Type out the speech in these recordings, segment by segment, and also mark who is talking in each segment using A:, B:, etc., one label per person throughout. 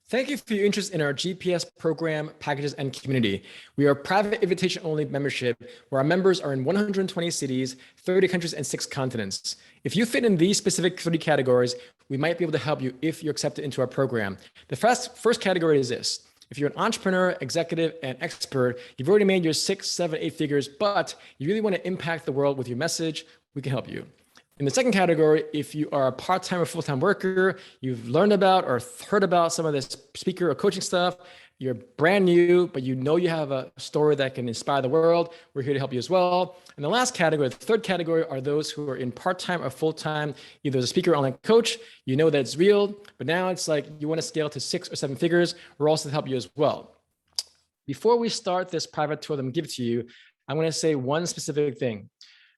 A: Thank you for your interest in our GPS program, packages, and community. We are a private invitation-only membership where our members are in 120 cities, 30 countries, and 6 continents. If you fit in these specific 30 categories, we might be able to help you if you're accepted into our program. The first category is this. If you're an entrepreneur, executive, and expert, you've already made your 6, 7, 8 figures, but you really want to impact the world with your message, we can help you. In the second category, if you are a part-time or full-time worker, you've learned about or heard about some of this speaker or coaching stuff, you're brand new, but you know you have a story that can inspire the world, we're here to help you as well. And the last category, the third category, are those who are in part-time or full-time, either as a speaker or online coach, you know that it's real, but now it's like you want to scale to 6 or 7 figures, we're also to help you as well. Before we start this private tour that I'm going to give to you, I'm going to say one specific thing.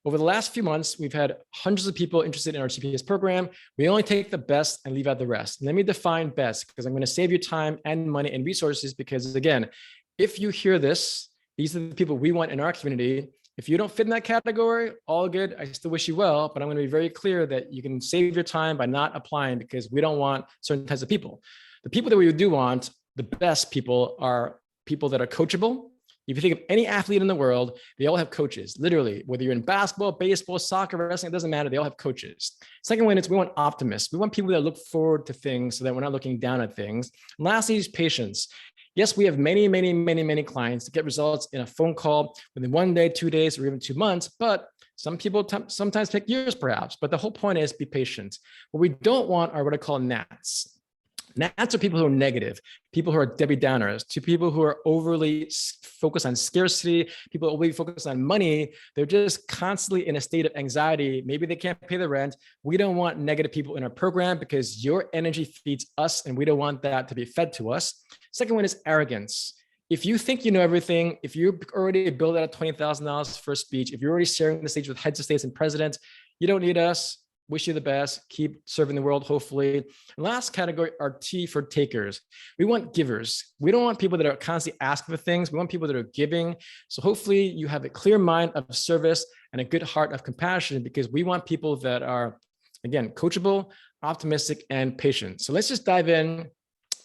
A: Over the last few months, we've had hundreds of people interested in our GPS program. We only take the best and leave out the rest. Let me define best, because I'm going to save you time and money and resources, because again, if you hear this, these are the people we want in our community. If you don't fit in that category, all good. I still wish you well, but I'm going to be very clear that you can save your time by not applying, because we don't want certain types of people. The people that we do want, the best people, are people that are coachable. If you think of any athlete in the world, they all have coaches, literally, whether you're in basketball, baseball, soccer, wrestling, it doesn't matter. They all have coaches. Second one is we want optimists. We want people that look forward to things so that we're not looking down at things. And lastly is patience. Yes, we have many clients to get results in a phone call within 1 day, 2 days, or even 2 months, but some people sometimes take years perhaps, but the whole point is be patient. What we don't want are what I call gnats. Gnats are people who are negative, people who are Debbie Downers, to people who are overly focused on scarcity, people who are overly focused on money. They're just constantly in a state of anxiety. Maybe they can't pay the rent. We don't want negative people in our program, because your energy feeds us and we don't want that to be fed to us. Second one is arrogance. If you think you know everything, if you already built out $20,000 for a speech, if you're already sharing the stage with heads of states and presidents, you don't need us. Wish you the best. Keep serving the world, hopefully. And last category are T for takers. We want givers. We don't want people that are constantly asking for things. We want people that are giving. So hopefully you have a clear mind of service and a good heart of compassion, because we want people that are, again, coachable, optimistic, and patient. So let's just dive in.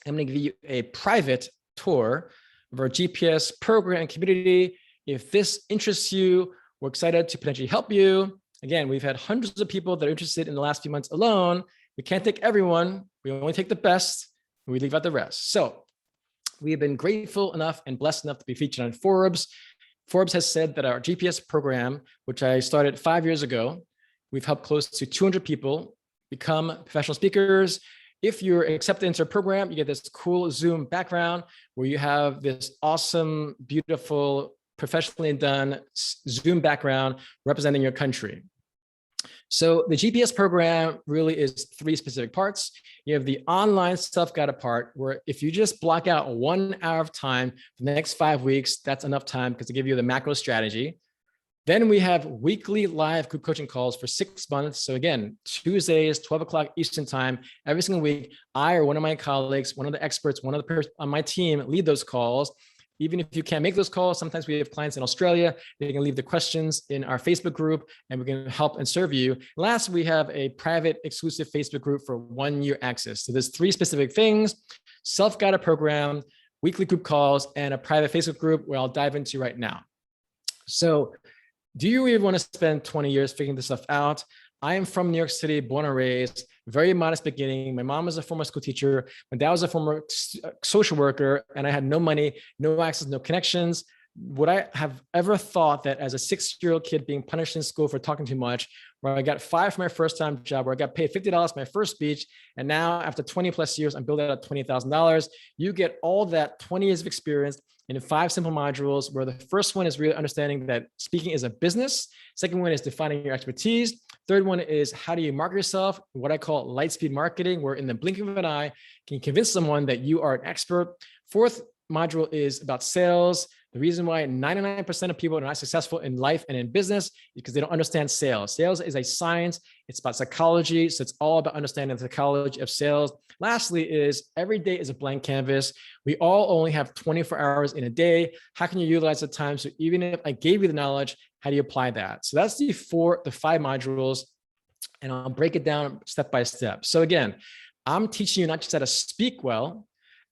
A: I'm going to give you a private tour of our GPS program and community. If this interests you, we're excited to potentially help you. Again, we've had hundreds of people that are interested in the last few months alone. We can't take everyone. We only take the best, and we leave out the rest. So we have been grateful enough and blessed enough to be featured on Forbes. Forbes has said that our GPS program, which I started 5 years ago, we've helped close to 200 people become professional speakers. If you're accepted into a program, you get this cool Zoom background where you have this awesome, beautiful, professionally done Zoom background representing your country. So the GPS program really is 3 specific parts. You have the online self-guided part, where if you just block out 1 hour of time for the next 5 weeks, that's enough time because they give you the macro strategy. Then we have weekly live group coaching calls for 6 months. So again, Tuesdays, 12 o'clock Eastern time, every single week, I or one of my colleagues, one of the experts, one of the person on my team lead those calls. Even if you can't make those calls, sometimes we have clients in Australia. They can leave the questions in our Facebook group and we can help and serve you. Last, we have a private exclusive Facebook group for 1-year access. So there's 3 specific things: self-guided program, weekly group calls, and a private Facebook group where I'll dive into right now. So do you really want to spend 20 years figuring this stuff out? I am from New York City, born and raised, very modest beginning. My mom was a former school teacher. My dad was a former social worker, and I had no money, no access, no connections. Would I have ever thought that as a 6-year-old kid being punished in school for talking too much, where I got fired from my first time job, where I got paid $50 for my first speech, and now after 20 plus years, I'm building out $20,000, you get all that 20 years of experience in 5 simple modules, where the first one is really understanding that speaking is a business. Second one is defining your expertise. Third one is how do you market yourself, what I call Lightspeed Marketing, where in the blink of an eye, can you convince someone that you are an expert. Fourth module is about sales. The reason why 99% of people are not successful in life and in business is because they don't understand sales. Sales is a science. It's about psychology. So it's all about understanding the psychology of sales. Lastly is every day is a blank canvas. We all only have 24 hours in a day. How can you utilize the time? So even if I gave you the knowledge, how do you apply that? So that's the 5 modules, and I'll break it down step by step. So again, I'm teaching you not just how to speak well,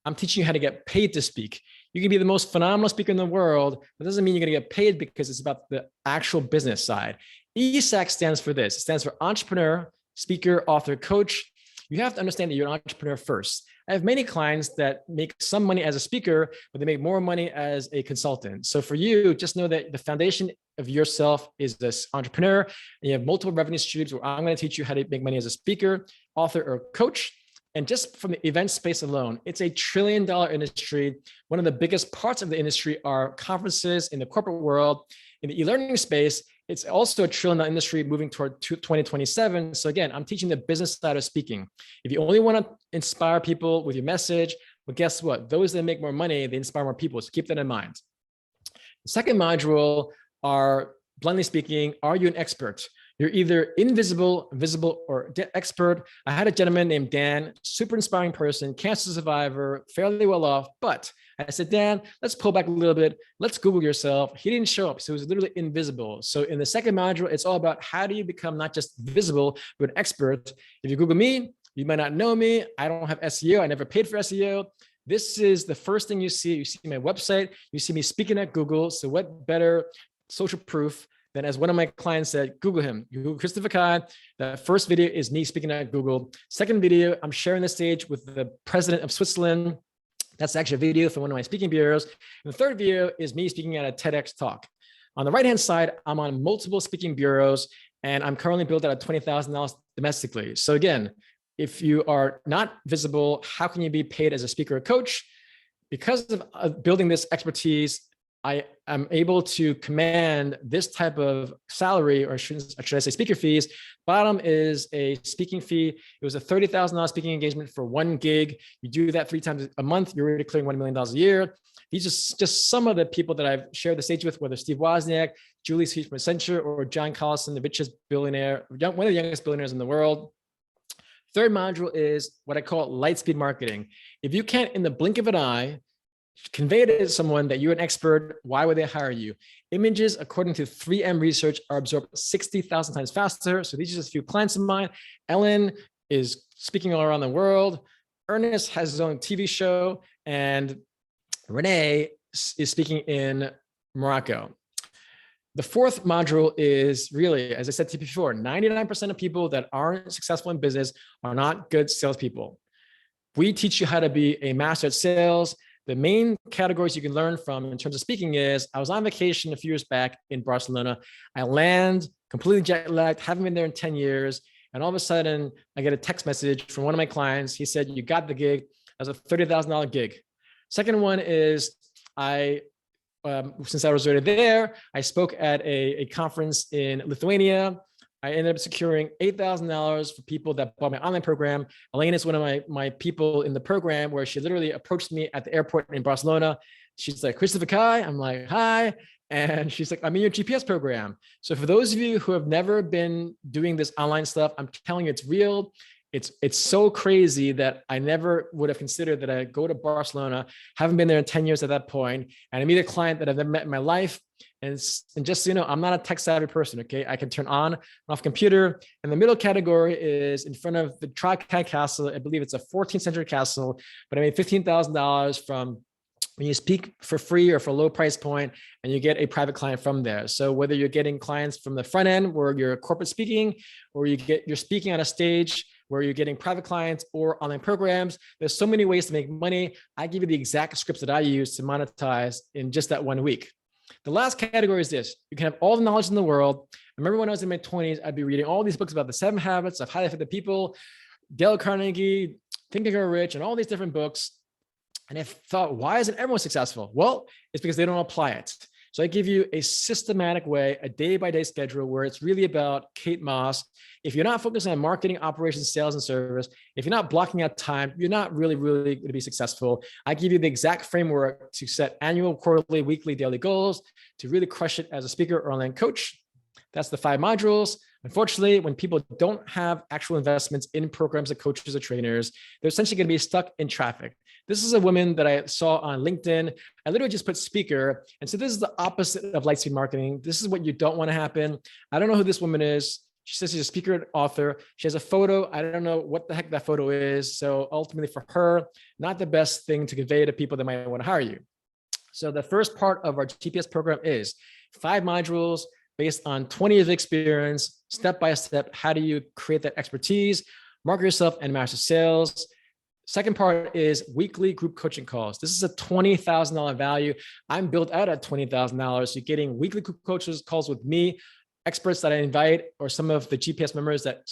A: I'm teaching you how to get paid to speak. You can be the most phenomenal speaker in the world. That doesn't mean you're going to get paid because it's about the actual business side. ESAC stands for this. It stands for entrepreneur, speaker, author, coach. You have to understand that you're an entrepreneur first. I have many clients that make some money as a speaker, but they make more money as a consultant. So for you, just know that the foundation of yourself is this entrepreneur, and you have multiple revenue streams where I'm going to teach you how to make money as a speaker, author, or coach. And just from the event space alone, it's a $1 trillion industry. One of the biggest parts of the industry are conferences in the corporate world. In the e-learning space, it's also a $1 trillion industry moving toward 2027. So again, I'm teaching the business side of speaking. If you only want to inspire people with your message, well, guess what? Those that make more money, they inspire more people. So keep that in mind. The second module are, bluntly speaking, are you an expert? You're either invisible, visible, or expert. I had a gentleman named Dan, super inspiring person, cancer survivor, fairly well off. But I said, Dan, let's pull back a little bit. Let's Google yourself. He didn't show up. So he was literally invisible. So in the second module, it's all about how do you become not just visible, but an expert. If you Google me, you might not know me. I don't have SEO. I never paid for SEO. This is the first thing you see. You see my website. You see me speaking at Google. So what better social proof then, as one of my clients said, Google him. You Google Christopher Kai. The first video is me speaking at Google. Second video, I'm sharing the stage with the president of Switzerland. That's actually a video from one of my speaking bureaus. And the third video is me speaking at a TEDx talk. On the right-hand side, I'm on multiple speaking bureaus, and I'm currently built at $20,000 domestically. So again, if you are not visible, how can you be paid as a speaker or coach? Because of building this expertise, I am able to command this type of salary, or should I say speaker fees. Bottom is a speaking fee. It was a $30,000 speaking engagement for 1 gig. You do that 3 times a month, you're already clearing $1 million a year. These are just some of the people that I've shared the stage with, whether Steve Wozniak, Julie Sweet from Accenture, or John Collison, the richest billionaire, one of the youngest billionaires in the world. Third module is what I call Lightspeed Marketing. If you can't, in the blink of an eye, convey to someone that you're an expert, why would they hire you? Images, according to 3M research, are absorbed 60,000 times faster. So these are just a few clients of mine. Ellen is speaking all around the world. Ernest has his own TV show, and Renee is speaking in Morocco. The fourth module is really, as I said to you before, 99% of people that aren't successful in business are not good salespeople. We teach you how to be a master at sales. The main categories you can learn from in terms of speaking is, I was on vacation a few years back in Barcelona. I land completely jet lagged, haven't been there in 10 years. And all of a sudden I get a text message from one of my clients. He said, you got the gig. That was a $30,000 gig. Second one is since I was already there, I spoke at a conference in Lithuania. I ended up securing $8,000 for people that bought my online program. Elaine is one of my people in the program, where she literally approached me at the airport in Barcelona. She's like, Christopher Kai. I'm like, hi. And she's like, I'm in your GPS program. So for those of you who have never been doing this online stuff, I'm telling you, it's real. It's so crazy that I never would have considered that I'd go to Barcelona, haven't been there in 10 years at that point, and I meet a client that I've never met in my life. And just so you know, I'm not a tech savvy person, okay? I can turn on and off computer. And the middle category is in front of the Tri-Kai Castle. I believe it's a 14th century castle, but I made $15,000 from when you speak for free or for a low price point, and you get a private client from there. So whether you're getting clients from the front end where you're corporate speaking, or you're speaking on a stage where you're getting private clients or online programs, there's so many ways to make money. I give you the exact scripts that I use to monetize in just that 1 week. The last category is this. You can have all the knowledge in the world. I remember when I was in my 20s, I'd be reading all these books about the 7 habits of highly effective people, Dale Carnegie, Think and Grow Rich, and all these different books. And I thought, why isn't everyone successful? Well, it's because they don't apply it. So I give you a systematic way, a day-by-day schedule, where it's really about Kate Moss. If you're not focusing on marketing, operations, sales, and service, if you're not blocking out time, you're not really going to be successful. I give you the exact framework to set annual, quarterly, weekly, daily goals to really crush it as a speaker or online coach. That's the 5 modules. Unfortunately, when people don't have actual investments in programs of coaches or trainers, they're essentially going to be stuck in traffic. This is a woman that I saw on LinkedIn. I literally just put speaker. And so this is the opposite of Lightspeed Marketing. This is what you don't want to happen. I don't know who this woman is. She says she's a speaker and author. She has a photo. I don't know what the heck that photo is. So ultimately for her, not the best thing to convey to people that might want to hire you. So the first part of our GPS program is 5 modules based on 20 years of experience, step-by-step. How do you create that expertise, market yourself, and master sales? Second part is weekly group coaching calls. This is a $20,000 value. I'm built out at $20,000. You're getting weekly group coaches calls with me, experts that I invite, or some of the GPS members that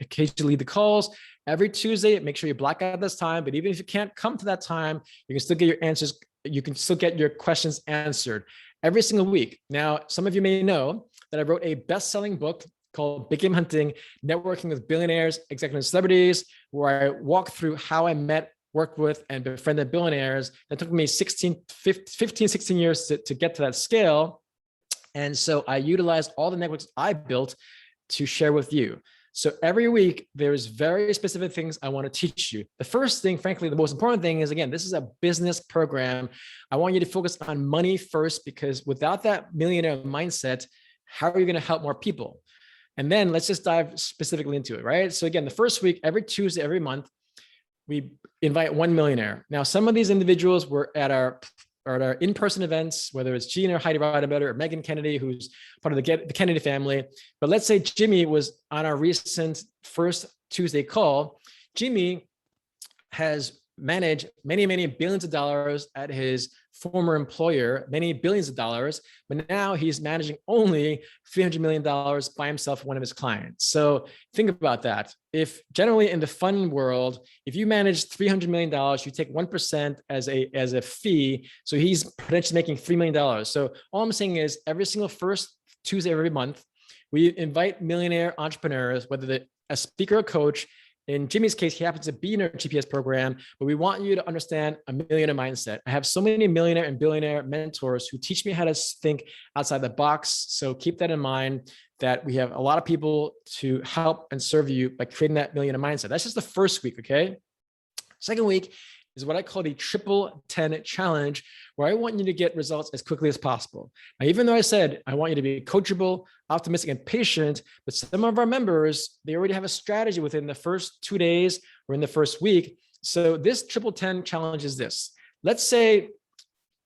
A: occasionally lead the calls every Tuesday. Make sure you block out this time. But even if you can't come to that time, you can still get your answers. You can still get your questions answered every single week. Now, some of you may know that I wrote a best-selling book called Big Game Hunting, Networking with Billionaires, Executive Celebrities, where I walk through how I met, worked with, and befriended billionaires. That took me 15, 16 years to get to that scale. And so I utilized all the networks I built to share with you. So every week, there's very specific things I want to teach you. The first thing, frankly, the most important thing is, again, this is a business program. I want you to focus on money first, because without that millionaire mindset, how are you going to help more people? And then let's just dive specifically into it, right? So again, the first week, every Tuesday, every month, we invite one millionaire. Now, some of these individuals were at our in-person events, whether it's Gina or Heidi Roddenberry or Megan Kennedy, who's part of the Kennedy family. But let's say Jimmy was on our recent first Tuesday call. Jimmy has managed many, many billions of dollars at his former employer, many billions of dollars, but now he's managing only $300 million by himself for one of his clients. So think about that. If generally in the fund world, if you manage $300 million, you take 1% as a fee. So he's potentially making $3 million. So all I'm saying is every single first Tuesday of every month, we invite millionaire entrepreneurs, whether they're a speaker or coach. In Jimmy's case, he happens to be in our GPS program, but we want you to understand a millionaire mindset. I have so many millionaire and billionaire mentors who teach me how to think outside the box. So keep that in mind, that we have a lot of people to help and serve you by creating that millionaire mindset. That's just the first week, okay? Second week is what I call the Triple 10 Challenge, where I want you to get results as quickly as possible. Now, even though I said I want you to be coachable, optimistic, and patient, but some of our members, they already have a strategy within the first 2 days or in the first week. So this Triple 10 Challenge is this. Let's say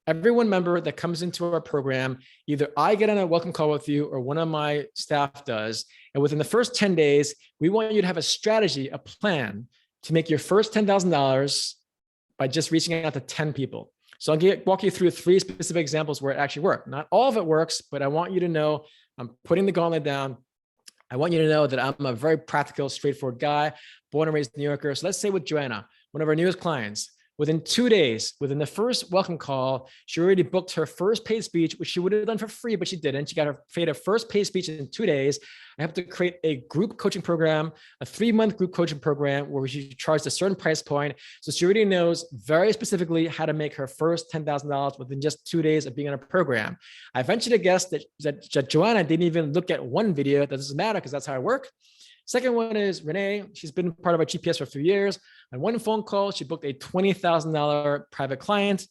A: every one member that comes into our program, either I get on a welcome call with you or one of my staff does. And within the first 10 days, we want you to have a strategy, a plan to make your first $10,000 by just reaching out to 10 people. So I'll walk you through 3 specific examples where it actually worked. Not all of it works, but I want you to know I'm putting the gauntlet down. I want you to know that I'm a very practical, straightforward guy, born and raised New Yorker. So let's say with Joanna, one of our newest clients, within 2 days, within the first welcome call, she already booked her first paid speech, which she would have done for free, but she didn't. She got her first paid speech in 2 days. I have to create a group coaching program, a 3-month group coaching program where she charged a certain price point. So she already knows very specifically how to make her first $10,000 within just 2 days of being on a program. I venture to guess that Joanna didn't even look at one video. That doesn't matter because that's how I work. Second one is Renee. She's been part of our GPS for a few years. On one phone call, she booked a $20,000 private client.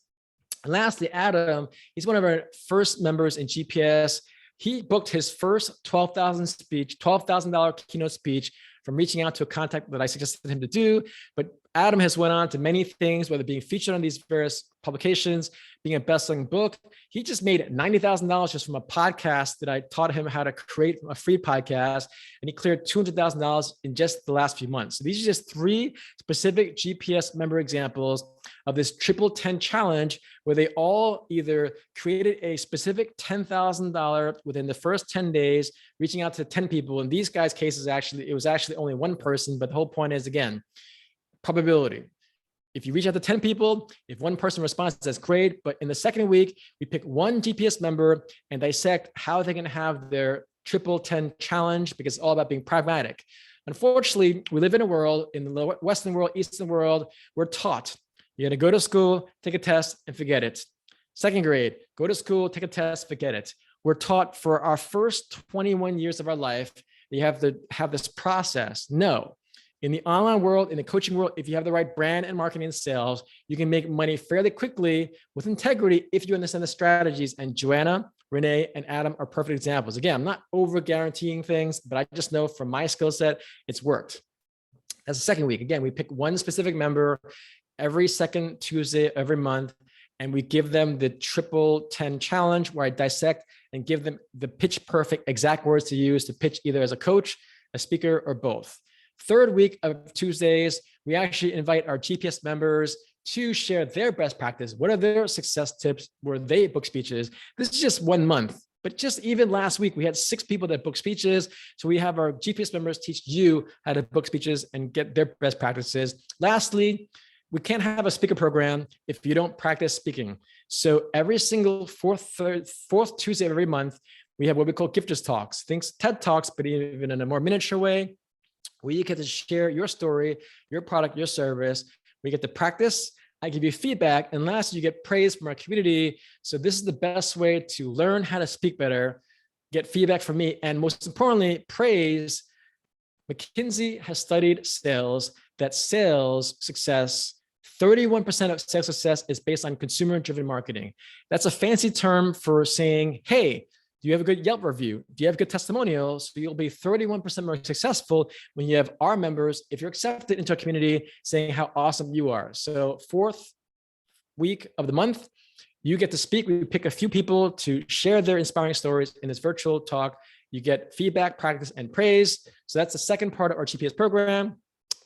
A: And lastly, Adam, he's one of our first members in GPS. He booked his first $12,000 keynote speech from reaching out to a contact that I suggested him to do. But Adam has went on to many things, whether being featured on these various publications, being a best-selling book. He just made $90,000 just from a podcast that I taught him how to create a free podcast. And he cleared $200,000 in just the last few months. So these are just 3 specific GPS member examples of this Triple 10 Challenge, where they all either created a specific $10,000 within the first 10 days, reaching out to 10 people. In these guys' cases, it was actually only 1 person. But the whole point is, again, probability. If you reach out to 10 people, if 1 person responds, that's great. But in the second week, we pick 1 GPS member and dissect how they can have their Triple 10 Challenge, because it's all about being pragmatic. Unfortunately, we live in a world, in the Western world, Eastern world, we're taught you're going to go to school, take a test, and forget it. Second grade, go to school, take a test, forget it. We're taught for our first 21 years of our life, you have to have this process. No. In the online world, in the coaching world, if you have the right brand and marketing and sales, you can make money fairly quickly with integrity if you understand the strategies. And Joanna, Renee, and Adam are perfect examples. Again, I'm not over guaranteeing things, but I just know from my skill set, it's worked. That's the second week. Again, we pick one specific member every second Tuesday every month, and we give them the triple 10 challenge where I dissect and give them the pitch perfect exact words to use to pitch either as a coach, a speaker, or both. Third week of Tuesdays, we actually invite our GPS members to share their best practice. What are their success tips where they book speeches? This is just 1 month, but just even last week, we had 6 people that book speeches. So we have our GPS members teach you how to book speeches and get their best practices. Lastly, we can't have a speaker program if you don't practice speaking. So every single fourth Tuesday of every month, we have what we call gifters talks, things TED Talks, but even in a more miniature way, where you get to share your story, your product, your service. We get to practice. I give you feedback. And lastly, you get praise from our community. So this is the best way to learn how to speak better, get feedback from me, and most importantly, praise. McKinsey has studied sales, that sales success, 31% of sales success is based on consumer-driven marketing. That's a fancy term for saying, hey, do you have a good Yelp review? Do you have good testimonials? So you'll be 31% more successful when you have our members, if you're accepted into a community, saying how awesome you are. So fourth week of the month, you get to speak. We pick a few people to share their inspiring stories in this virtual talk. You get feedback, practice, and praise. So that's the second part of our GPS program.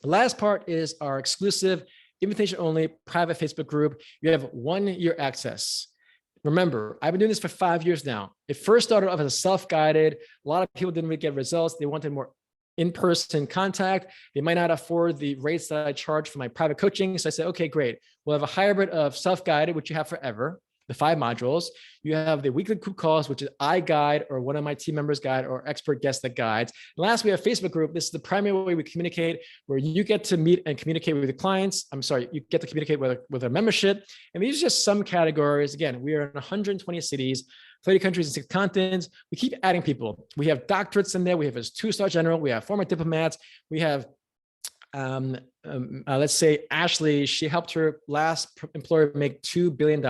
A: The last part is our exclusive invitation-only private Facebook group. You have 1-year access. Remember, I've been doing this for 5 years now. It first started off as a self-guided. A lot of people didn't really get results. They wanted more in-person contact. They might not afford the rates that I charge for my private coaching. So I said, okay, great. We'll have a hybrid of self-guided, which you have forever, the 5 modules. You have the weekly group calls, which is I guide or one of my team members guide or expert guest that guides. And last, we have Facebook group. This is the primary way we communicate, where you get to meet and communicate with your clients. You get to communicate with a membership. And these are just some categories. Again, we are in 120 cities, 30 countries and 6 continents. We keep adding people. We have doctorates in there. We have a 2-star general. We have former diplomats. We have let's say Ashley, she helped her last employer make $2 billion.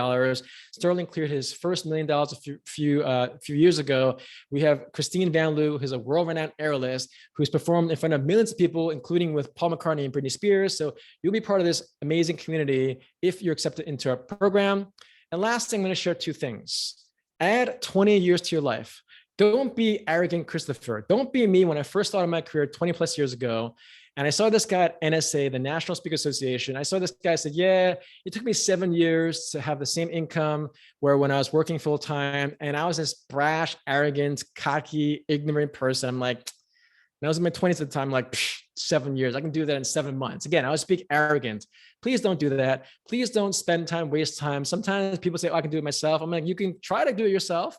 A: Sterling cleared his first $1 million a few years ago. We have Christine Van Loo, who's a world-renowned aerialist, who's performed in front of millions of people, including with Paul McCartney and Britney Spears. So you'll be part of this amazing community if you're accepted into our program. And last thing, I'm going to share 2 things. Add 20 years to your life. Don't be arrogant, Christopher. Don't be me when I first started my career 20 plus years ago. And I saw this guy at NSA, the National Speaker Association. I saw this guy said, yeah, it took me 7 years to have the same income where when I was working full time. And I was this brash, arrogant, cocky, ignorant person. I'm like, and I was in my 20s at the time, like 7 years. I can do that in 7 months. Again, I would speak arrogant. Please don't do that. Please don't spend time, waste time. Sometimes people say, oh, I can do it myself. I'm like, you can try to do it yourself,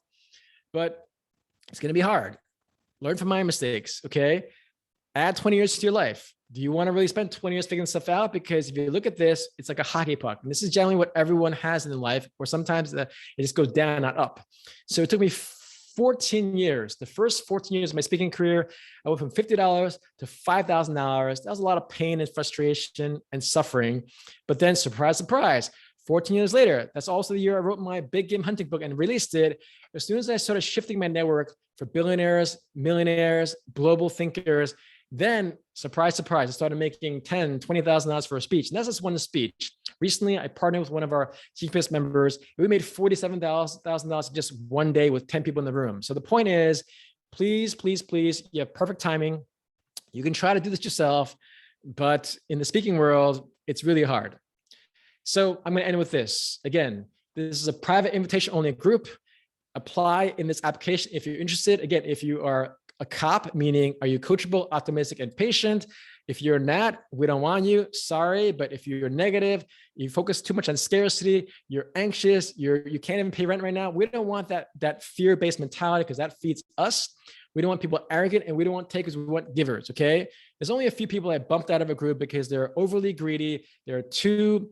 A: but it's going to be hard. Learn from my mistakes, okay? Add 20 years to your life. Do you want to really spend 20 years figuring stuff out? Because if you look at this, it's like a hockey puck. And this is generally what everyone has in their life, or sometimes it just goes down, not up. So it took me 14 years. The first 14 years of my speaking career, I went from $50 to $5,000. That was a lot of pain and frustration and suffering. But then surprise, surprise, 14 years later, that's also the year I wrote my big game hunting book and released it. As soon as I started shifting my network for billionaires, millionaires, global thinkers, then surprise, surprise, I started making $10,000, $20,000 for a speech. And that's just one speech. Recently, I partnered with one of our GPS members. We made $47,000 just one day with 10 people in the room. So the point is, please, please, please, you have perfect timing. You can try to do this yourself, but in the speaking world, it's really hard. So I'm going to end with this. Again, this is a private invitation-only group. Apply in this application if you're interested. Again, if you are a cop, meaning are you coachable, optimistic, and patient? If you're not, we don't want you. Sorry, but if you're negative, you focus too much on scarcity, you're anxious, you can't even pay rent right now. We don't want that fear-based mentality because that feeds us. We don't want people arrogant, and we don't want takers. We want givers. Okay. There's only a few people I bumped out of a group because they're overly greedy. They're too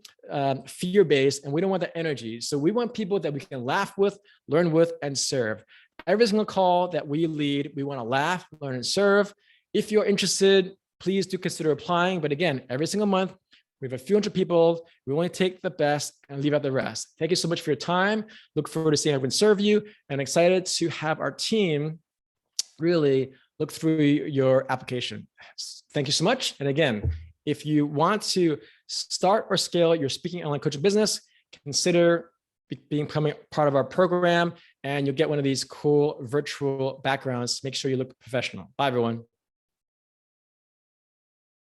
A: fear-based, and we don't want that energy. So we want people that we can laugh with, learn with, and serve. Every single call that we lead, we want to laugh, learn, and serve. If you're interested, please do consider applying. But again, every single month, We have a few hundred people. We only take the best and leave out the rest. Thank you so much for your time. Look forward to seeing how we can serve you, and excited to have our team really look through your application. Thank you so much. And again, if you want to start or scale your speaking online coaching business, consider becoming part of our program, and you'll get one of these cool virtual backgrounds. Make sure you look professional. Bye, everyone.